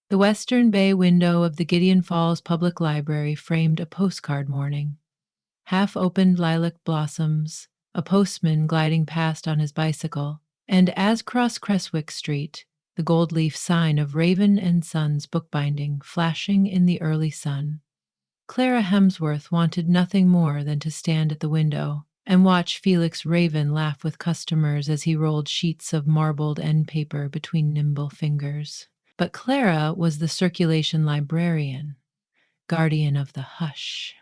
The western bay window of the Gideon Falls Public Library framed a postcard morning. Half-opened lilac blossoms, a postman gliding past on his bicycle, and as cross Creswick Street, the gold leaf sign of Raven and Sons bookbinding flashing in the early sun. Clara Hemsworth wanted nothing more than to stand at the window and watch Felix Raven laugh with customers as he rolled sheets of marbled end paper between nimble fingers. But Clara was the circulation librarian, guardian of the hush.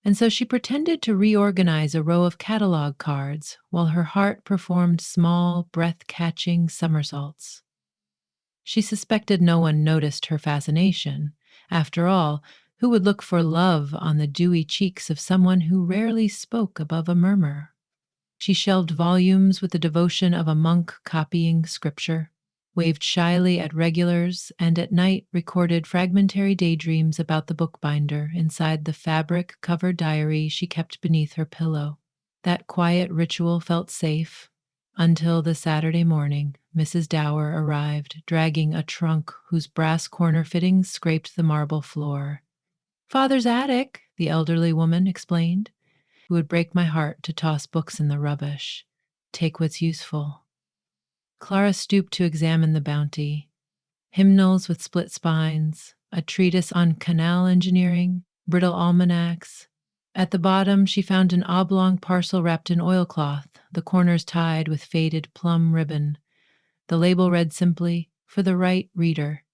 And so she pretended to reorganize a row of catalog cards while her heart performed small, breath-catching somersaults. She suspected no one noticed her fascination. After all, who would look for love on the dewy cheeks of someone who rarely spoke above a murmur? She shelved volumes with the devotion of a monk copying scripture, waved shyly at regulars, and at night recorded fragmentary daydreams about the bookbinder inside the fabric-covered diary she kept beneath her pillow. That quiet ritual felt safe, until the Saturday morning Mrs. Dower arrived, dragging a trunk whose brass corner fittings scraped the marble floor. "Father's attic," the elderly woman explained. "It would break my heart to toss books in the rubbish. Take what's useful." Clara stooped to examine the bounty. Hymnals with split spines, a treatise on canal engineering, brittle almanacs. At the bottom, she found an oblong parcel wrapped in oilcloth, the corners tied with faded plum ribbon. The label read simply, "For the right reader."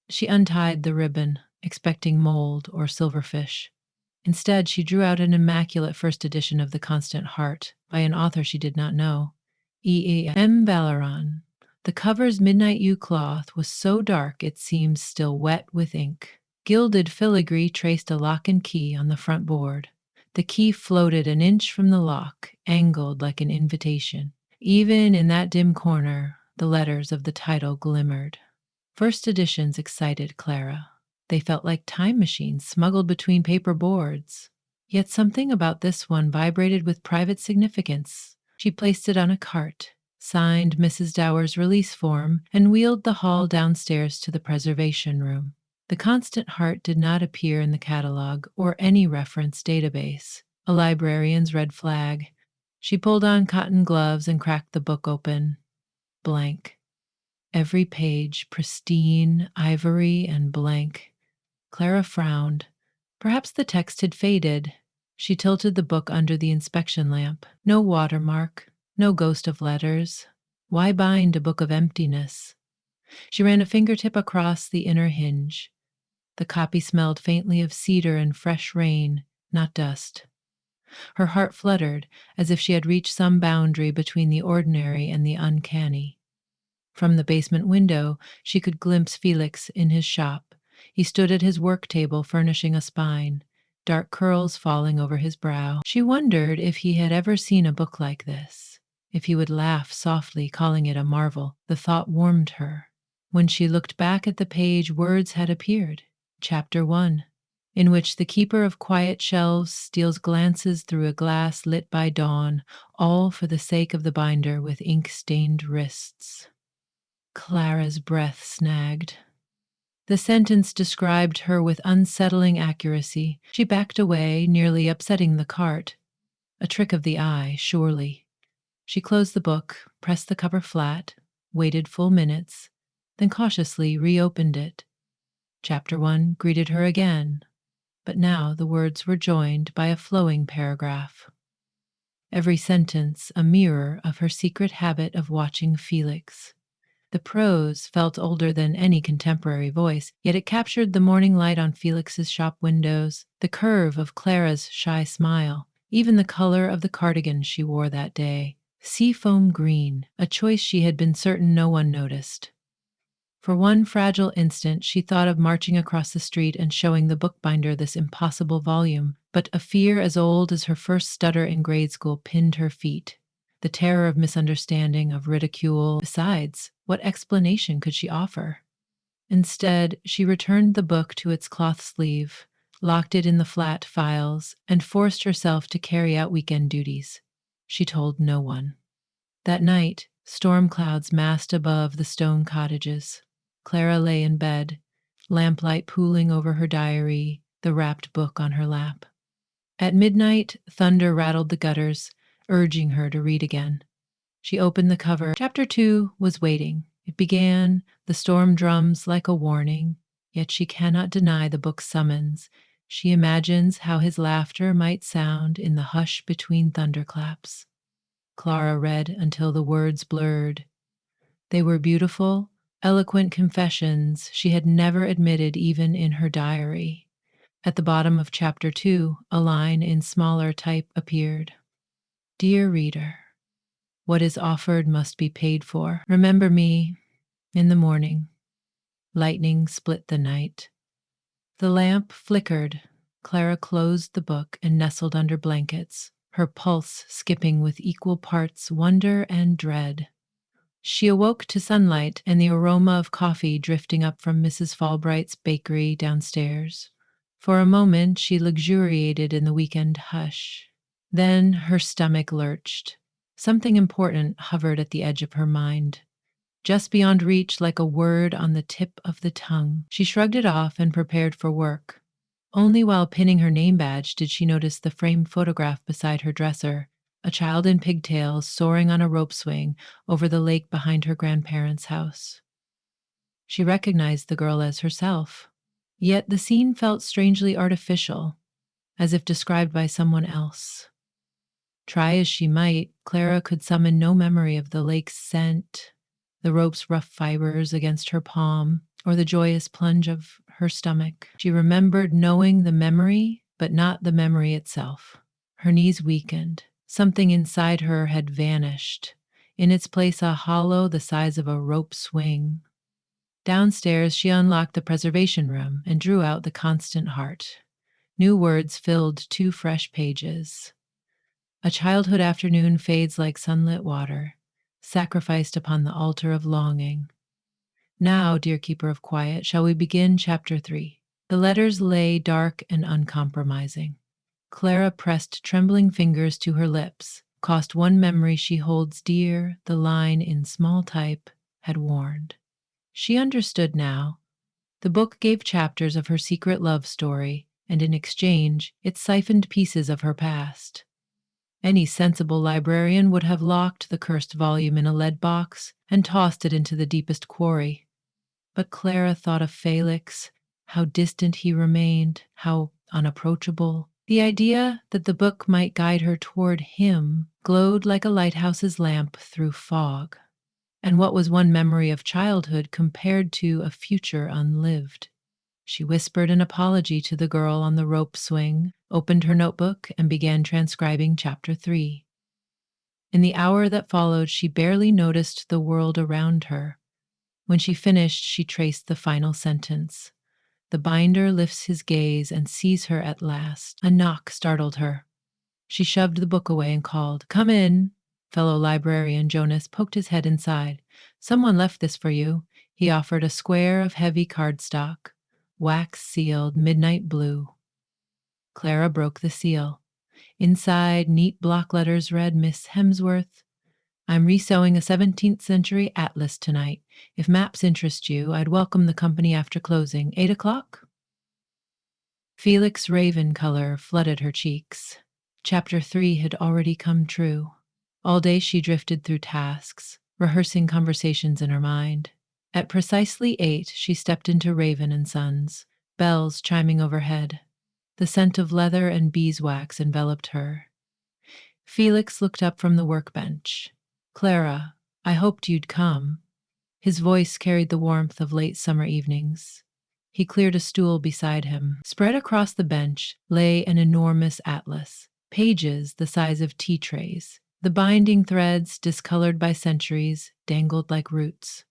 She untied the ribbon, expecting mold or silverfish. Instead, she drew out an immaculate first edition of The Constant Heart by an author she did not know, E.M. Balleron. The cover's midnight yew cloth was so dark it seemed still wet with ink. Gilded filigree traced a lock and key on the front board. The key floated an inch from the lock, angled like an invitation. Even in that dim corner, the letters of the title glimmered. First editions excited Clara. They felt like time machines smuggled between paper boards. Yet something about this one vibrated with private significance. She placed it on a cart, signed Mrs. Dower's release form, and wheeled the haul downstairs to the preservation room. The Constant Heart did not appear in the catalog or any reference database. A librarian's red flag. She pulled on cotton gloves and cracked the book open. Blank. Every page pristine, ivory, and blank. Clara frowned. Perhaps the text had faded. She tilted the book under the inspection lamp. No watermark, no ghost of letters. Why bind a book of emptiness? She ran a fingertip across the inner hinge. The copy smelled faintly of cedar and fresh rain, not dust. Her heart fluttered, as if she had reached some boundary between the ordinary and the uncanny. From the basement window, she could glimpse Felix in his shop. He stood at his work table furnishing a spine, dark curls falling over his brow. She wondered if he had ever seen a book like this, if he would laugh softly, calling it a marvel. The thought warmed her. When she looked back at the page, words had appeared. Chapter 1, in which the keeper of quiet shelves steals glances through a glass lit by dawn, all for the sake of the binder with ink-stained wrists. Clara's breath snagged. The sentence described her with unsettling accuracy. She backed away, nearly upsetting the cart. A trick of the eye, surely. She closed the book, pressed the cover flat, waited full minutes, then cautiously reopened it. Chapter 1 greeted her again, but now the words were joined by a flowing paragraph. Every sentence a mirror of her secret habit of watching Felix. The prose felt older than any contemporary voice, yet it captured the morning light on Felix's shop windows, the curve of Clara's shy smile, even the color of the cardigan she wore that day. Seafoam green, a choice she had been certain no one noticed. For one fragile instant, she thought of marching across the street and showing the bookbinder this impossible volume, but a fear as old as her first stutter in grade school pinned her feet. The terror of misunderstanding, of ridicule. Besides, what explanation could she offer? Instead, she returned the book to its cloth sleeve, locked it in the flat files, and forced herself to carry out weekend duties. She told no one. That night, storm clouds massed above the stone cottages. Clara lay in bed, lamplight pooling over her diary, the wrapped book on her lap. At midnight, thunder rattled the gutters, urging her to read again. She opened the cover. Chapter 2 was waiting. It began, the storm drums like a warning, yet she cannot deny the book's summons. She imagines how his laughter might sound in the hush between thunderclaps. Clara read until the words blurred. They were beautiful, eloquent confessions she had never admitted even in her diary. At the bottom of chapter 2, a line in smaller type appeared. Dear reader, what is offered must be paid for. Remember me in the morning. Lightning split the night. The lamp flickered. Clara closed the book and nestled under blankets, her pulse skipping with equal parts wonder and dread. She awoke to sunlight and the aroma of coffee drifting up from Mrs. Falbright's bakery downstairs. For a moment, she luxuriated in the weekend hush. Then her stomach lurched. Something important hovered at the edge of her mind, just beyond reach like a word on the tip of the tongue. She shrugged it off and prepared for work. Only while pinning her name badge did she notice the framed photograph beside her dresser, a child in pigtails soaring on a rope swing over the lake behind her grandparents' house. She recognized the girl as herself, yet the scene felt strangely artificial, as if described by someone else. Try as she might, Clara could summon no memory of the lake's scent, the rope's rough fibers against her palm, or the joyous plunge of her stomach. She remembered knowing the memory, but not the memory itself. Her knees weakened. Something inside her had vanished. In its place, a hollow the size of a rope swing. Downstairs, she unlocked the preservation room and drew out the constant heart. New words filled 2 fresh pages. A childhood afternoon fades like sunlit water, sacrificed upon the altar of longing. Now, dear keeper of quiet, shall we begin chapter 3? The letters lay dark and uncompromising. Clara pressed trembling fingers to her lips. Cost one memory she holds dear, the line in small type had warned. She understood now. The book gave chapters of her secret love story, and in exchange, it siphoned pieces of her past. Any sensible librarian would have locked the cursed volume in a lead box and tossed it into the deepest quarry. But Clara thought of Felix, how distant he remained, how unapproachable. The idea that the book might guide her toward him glowed like a lighthouse's lamp through fog. And what was one memory of childhood compared to a future unlived? She whispered an apology to the girl on the rope swing, opened her notebook, and began transcribing chapter 3. In the hour that followed, she barely noticed the world around her. When she finished, she traced the final sentence. The binder lifts his gaze and sees her at last. A knock startled her. She shoved the book away and called, "Come in." Fellow librarian Jonas poked his head inside. "Someone left this for you." He offered a square of heavy cardstock, wax-sealed midnight blue. Clara broke the seal. Inside, neat block letters read, "Miss Hemsworth, I'm resewing a 17th century atlas tonight. If maps interest you, I'd welcome the company after closing. 8 o'clock?" Felix raven color flooded her cheeks. Chapter 3 had already come true. All day she drifted through tasks, rehearsing conversations in her mind. At precisely 8, she stepped into Raven and Sons, bells chiming overhead. The scent of leather and beeswax enveloped her. Felix looked up from the workbench. "Clara, I hoped you'd come." His voice carried the warmth of late summer evenings. He cleared a stool beside him. Spread across the bench lay an enormous atlas, pages the size of tea trays. The binding threads, discolored by centuries, dangled like roots.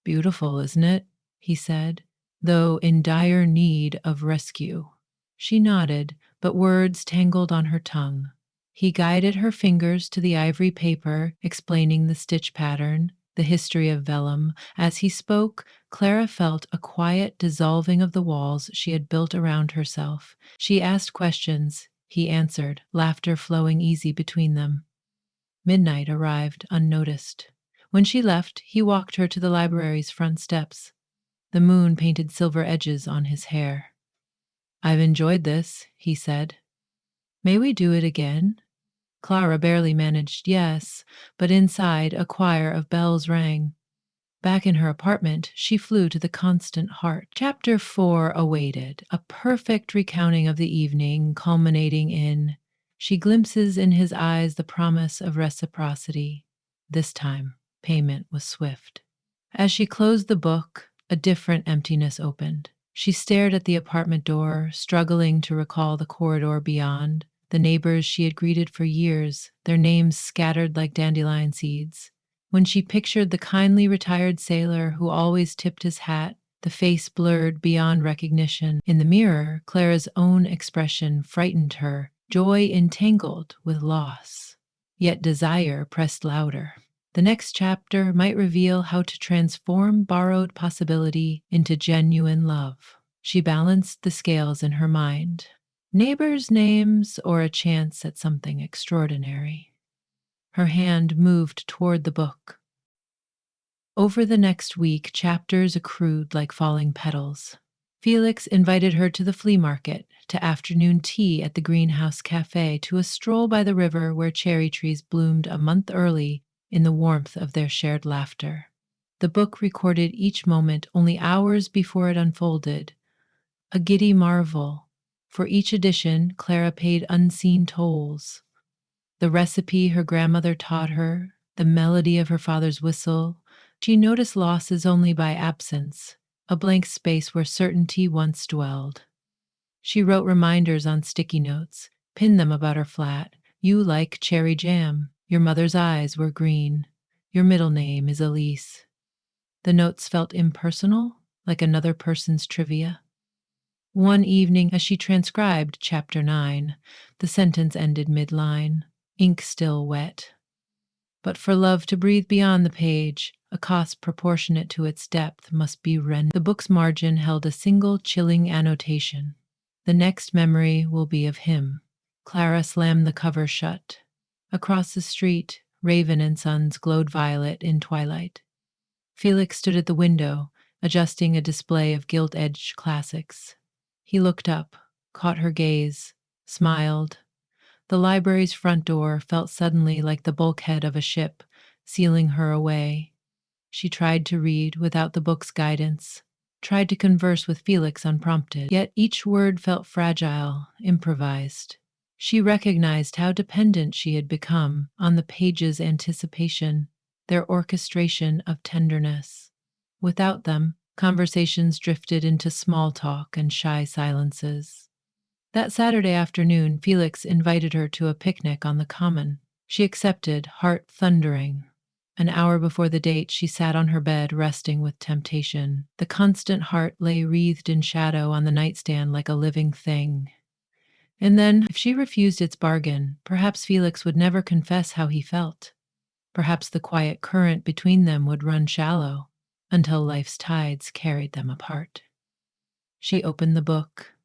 "Beautiful, isn't it?" he said, though in dire need of rescue. She nodded, but words tangled on her tongue. He guided her fingers to the ivory paper, explaining the stitch pattern, the history of vellum. As he spoke, Clara felt a quiet dissolving of the walls she had built around herself. She asked questions. He answered, laughter flowing easy between them. Midnight arrived unnoticed. When she left, he walked her to the library's front steps. The moon painted silver edges on his hair. "I've enjoyed this," he said. "May we do it again?" Clara barely managed yes, but inside a choir of bells rang. Back in her apartment, she flew to the constant heart. Chapter 4 awaited, a perfect recounting of the evening, culminating in she glimpses in his eyes the promise of reciprocity. This time, payment was swift. As she closed the book, a different emptiness opened. She stared at the apartment door, struggling to recall the corridor beyond, the neighbors she had greeted for years, their names scattered like dandelion seeds. When she pictured the kindly retired sailor who always tipped his hat, the face blurred beyond recognition. In the mirror, Clara's own expression frightened her, joy entangled with loss. Yet desire pressed louder. The next chapter might reveal how to transform borrowed possibility into genuine love. She balanced the scales in her mind. Neighbors' names or a chance at something extraordinary. Her hand moved toward the book. Over the next week, chapters accrued like falling petals. Felix invited her to the flea market, to afternoon tea at the greenhouse cafe, to a stroll by the river where cherry trees bloomed a month early in the warmth of their shared laughter. The book recorded each moment only hours before it unfolded, a giddy marvel. For each edition, Clara paid unseen tolls. The recipe her grandmother taught her, the melody of her father's whistle. She noticed losses only by absence, a blank space where certainty once dwelled. She wrote reminders on sticky notes, pinned them about her flat. "You like cherry jam. Your mother's eyes were green. Your middle name is Elise." The notes felt impersonal, like another person's trivia. One evening, as she transcribed chapter 9, the sentence ended mid-line, ink still wet. But for love to breathe beyond the page, a cost proportionate to its depth must be rendered. The book's margin held a single chilling annotation. "The next memory will be of him." Clara slammed the cover shut. Across the street, Raven and Sons glowed violet in twilight. Felix stood at the window, adjusting a display of gilt-edged classics. He looked up, caught her gaze, smiled. The library's front door felt suddenly like the bulkhead of a ship, sealing her away. She tried to read without the book's guidance, tried to converse with Felix unprompted, yet each word felt fragile, improvised. She recognized how dependent she had become on the page's anticipation, their orchestration of tenderness. Without them, conversations drifted into small talk and shy silences. That Saturday afternoon, Felix invited her to a picnic on the common. She accepted, heart thundering. An hour before the date, she sat on her bed, resting with temptation. The constant heart lay wreathed in shadow on the nightstand like a living thing. And then, if she refused its bargain, perhaps Felix would never confess how he felt. Perhaps the quiet current between them would run shallow, until life's tides carried them apart. She opened the book.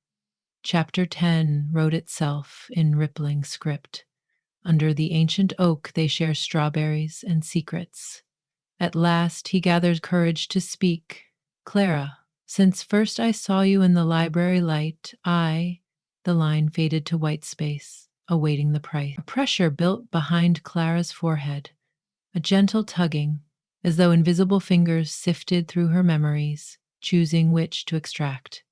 Chapter 10 wrote itself in rippling script. Under the ancient oak they share strawberries and secrets. At last he gathers courage to speak. "Clara, since first I saw you in the library light, the line faded to white space, awaiting the price. A pressure built behind Clara's forehead, a gentle tugging, as though invisible fingers sifted through her memories, choosing which to extract.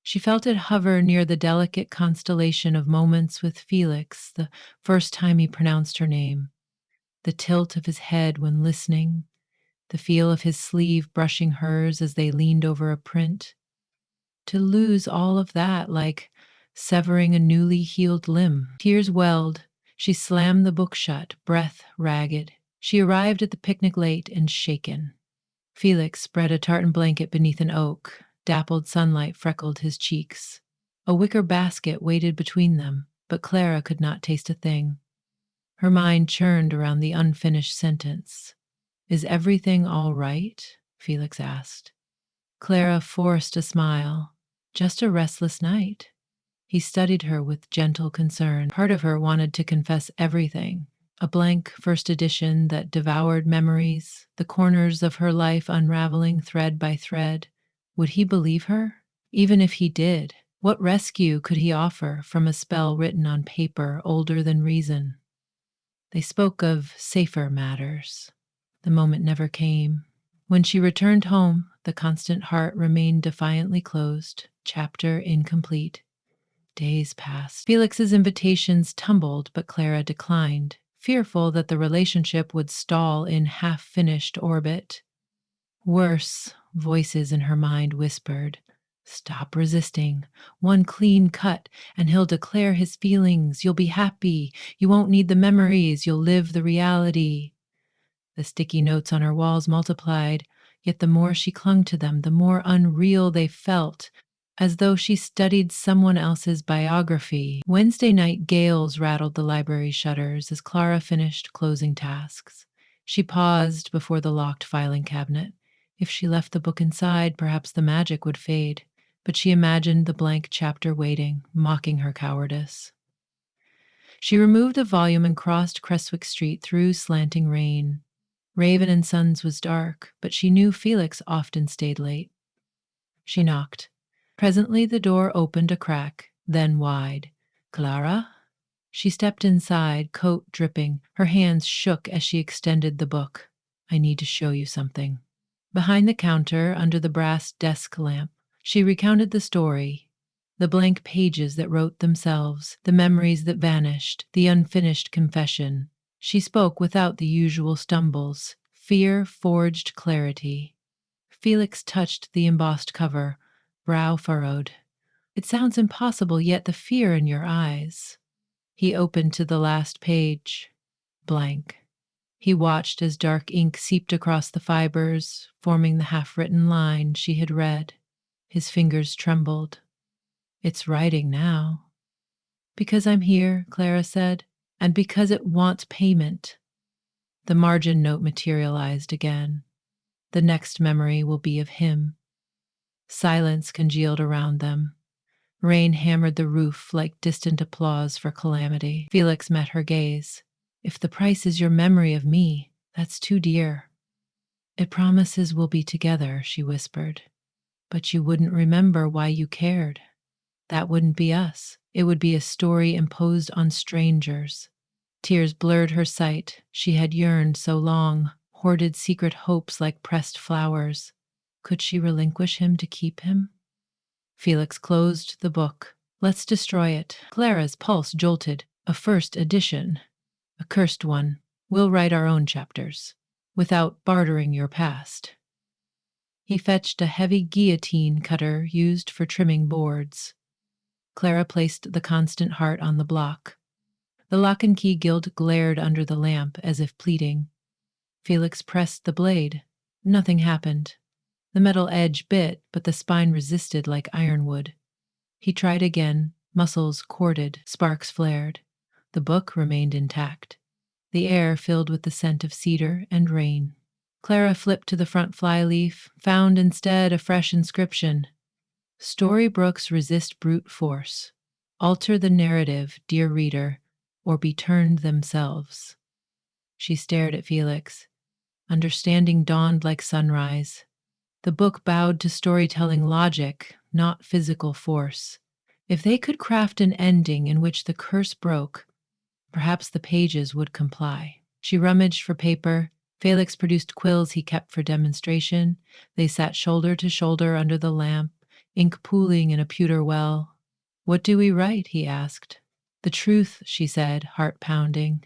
She felt it hover near the delicate constellation of moments with Felix, the first time he pronounced her name, the tilt of his head when listening, the feel of his sleeve brushing hers as they leaned over a print. To lose all of that, like severing a newly healed limb. Tears welled. She slammed the book shut, breath ragged. She arrived at the picnic late and shaken. Felix spread a tartan blanket beneath an oak. Dappled sunlight freckled his cheeks. A wicker basket waited between them, but Clara could not taste a thing. Her mind churned around the unfinished sentence. "Is everything all right?" Felix asked. Clara forced a smile. "Just a restless night." He studied her with gentle concern. Part of her wanted to confess everything. A blank first edition that devoured memories, the corners of her life unraveling thread by thread. Would he believe her? Even if he did, what rescue could he offer from a spell written on paper older than reason? They spoke of safer matters. The moment never came. When she returned home, the constant heart remained defiantly closed, chapter incomplete. Days passed. Felix's invitations tumbled, but Clara declined, fearful that the relationship would stall in half-finished orbit. Worse, voices in her mind whispered, "Stop resisting. One clean cut, and he'll declare his feelings. You'll be happy. You won't need the memories. You'll live the reality." The sticky notes on her walls multiplied, yet the more she clung to them, the more unreal they felt, as though she studied someone else's biography. Wednesday night gales rattled the library shutters as Clara finished closing tasks. She paused before the locked filing cabinet. If she left the book inside, perhaps the magic would fade, but she imagined the blank chapter waiting, mocking her cowardice. She removed the volume and crossed Creswick Street through slanting rain. Raven and Sons was dark, but she knew Felix often stayed late. She knocked. Presently the door opened a crack, then wide. "Clara?" She stepped inside, coat dripping. Her hands shook as she extended the book. "I need to show you something." Behind the counter, under the brass desk lamp, she recounted the story. The blank pages that wrote themselves, the memories that vanished, the unfinished confession. She spoke without the usual stumbles. Fear forged clarity. Felix touched the embossed cover, brow furrowed. "It sounds impossible, yet the fear in your eyes." He opened to the last page. Blank. He watched as dark ink seeped across the fibers, forming the half-written line she had read. His fingers trembled. "It's writing now." "Because I'm here," Clara said, "and because it wants payment." The margin note materialized again. The next memory will be of him. Silence congealed around them. Rain hammered the roof like distant applause for calamity. Felix met her gaze. "If the price is your memory of me, that's too dear." "It promises we'll be together," she whispered. "But you wouldn't remember why you cared. That wouldn't be us. It would be a story imposed on strangers." Tears blurred her sight. She had yearned so long, hoarded secret hopes like pressed flowers. Could she relinquish him to keep him? Felix closed the book. "Let's destroy it." Clara's pulse jolted. "A first edition. A cursed one. We'll write our own chapters, without bartering your past." He fetched a heavy guillotine cutter used for trimming boards. Clara placed the constant heart on the block. The lock and key gilt glared under the lamp as if pleading. Felix pressed the blade. Nothing happened. The metal edge bit, but the spine resisted like ironwood. He tried again. Muscles corded, sparks flared. The book remained intact. The air filled with the scent of cedar and rain. Clara flipped to the front flyleaf, found instead a fresh inscription. "Storybooks resist brute force. Alter the narrative, dear reader, or be turned themselves." She stared at Felix. Understanding dawned like sunrise. The book bowed to storytelling logic, not physical force. If they could craft an ending in which the curse broke, perhaps the pages would comply. She rummaged for paper. Felix produced quills he kept for demonstration. They sat shoulder to shoulder under the lamp, ink pooling in a pewter well. "What do we write?" he asked. "The truth," she said, heart pounding.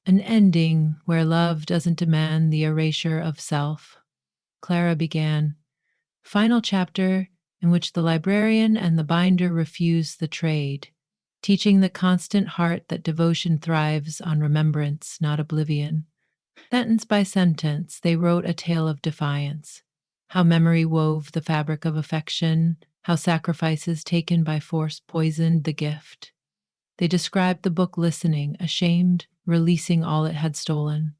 "An ending where love doesn't demand the erasure of self." Clara began. "Final chapter in which the librarian and the binder refuse the trade, teaching the constant heart that devotion thrives on remembrance, not oblivion." Sentence by sentence, they wrote a tale of defiance. How memory wove the fabric of affection, how sacrifices taken by force poisoned the gift. They described the book listening, ashamed, releasing all it had stolen.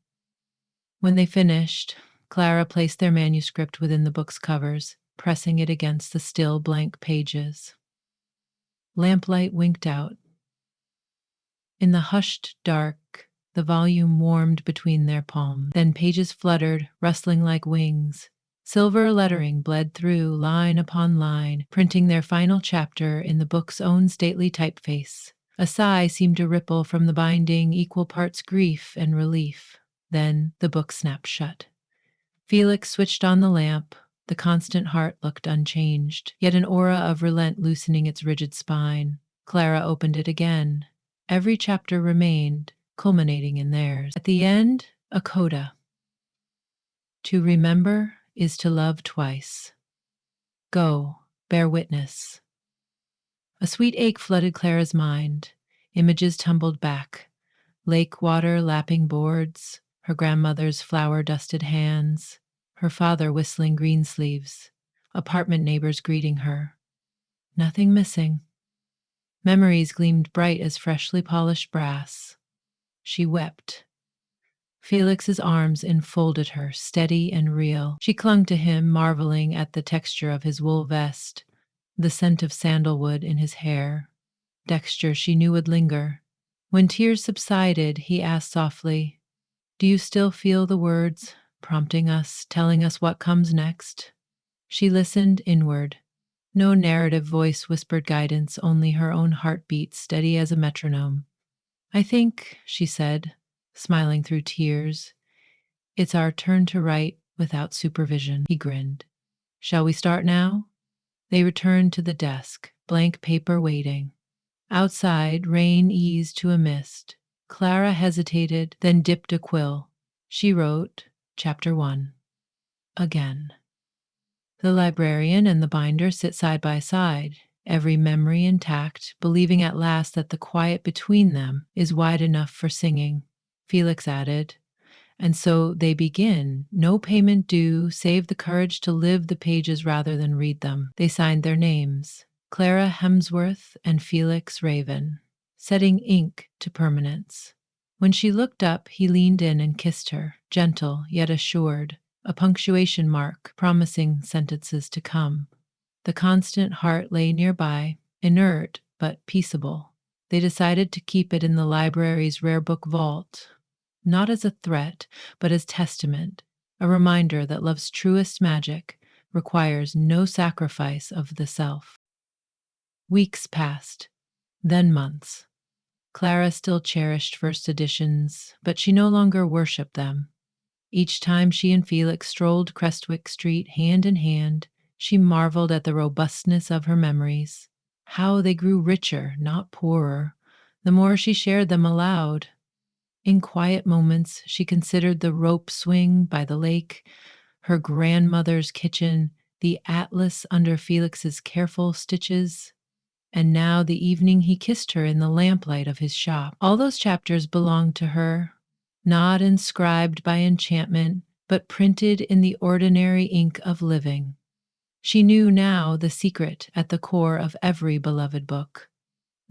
When they finished, Clara placed their manuscript within the book's covers, pressing it against the still blank pages. Lamplight winked out. In the hushed dark, the volume warmed between their palms. Then pages fluttered, rustling like wings. Silver lettering bled through line upon line, printing their final chapter in the book's own stately typeface. A sigh seemed to ripple from the binding, equal parts grief and relief. Then the book snapped shut. Felix switched on the lamp. The constant heart looked unchanged, yet an aura of relent loosening its rigid spine. Clara opened it again. Every chapter remained, culminating in theirs. At the end, a coda. To remember is to love twice. Go, bear witness. A sweet ache flooded Clara's mind. Images tumbled back. Lake water lapping boards, her grandmother's flower-dusted hands, her father whistling greensleeves, apartment neighbors greeting her. Nothing missing. Memories gleamed bright as freshly polished brass. She wept. Felix's arms enfolded her, steady and real. She clung to him, marveling at the texture of his wool vest, the scent of sandalwood in his hair, texture she knew would linger. When tears subsided, he asked softly, "Do you still feel the words, prompting us, telling us what comes next?" She listened inward. No narrative voice whispered guidance, only her own heartbeat, steady as a metronome. "I think," she said, smiling through tears, "it's our turn to write without supervision." He grinned. "Shall we start now?" They returned to the desk, blank paper waiting. Outside, rain eased to a mist. Clara hesitated, then dipped a quill. She wrote, Chapter 1. Again. The librarian and the binder sit side by side, every memory intact, believing at last that the quiet between them is wide enough for singing. Felix added, "And so they begin, no payment due, save the courage to live the pages rather than read them." They signed their names, Clara Hemsworth and Felix Raven, setting ink to permanence. When she looked up, he leaned in and kissed her, gentle yet assured, a punctuation mark promising sentences to come. The constant heart lay nearby, inert but peaceable. They decided to keep it in the library's rare book vault, not as a threat, but as testament, a reminder that love's truest magic requires no sacrifice of the self. Weeks passed, then months. Clara still cherished first editions, but she no longer worshipped them. Each time she and Felix strolled Crestwick Street hand in hand, she marveled at the robustness of her memories, how they grew richer, not poorer, the more she shared them aloud. In quiet moments, she considered the rope swing by the lake, her grandmother's kitchen, the atlas under Felix's careful stitches, and now the evening he kissed her in the lamplight of his shop. All those chapters belonged to her, not inscribed by enchantment, but printed in the ordinary ink of living. She knew now the secret at the core of every beloved book.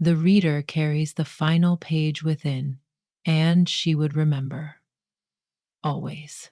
The reader carries the final page within, and she would remember. Always.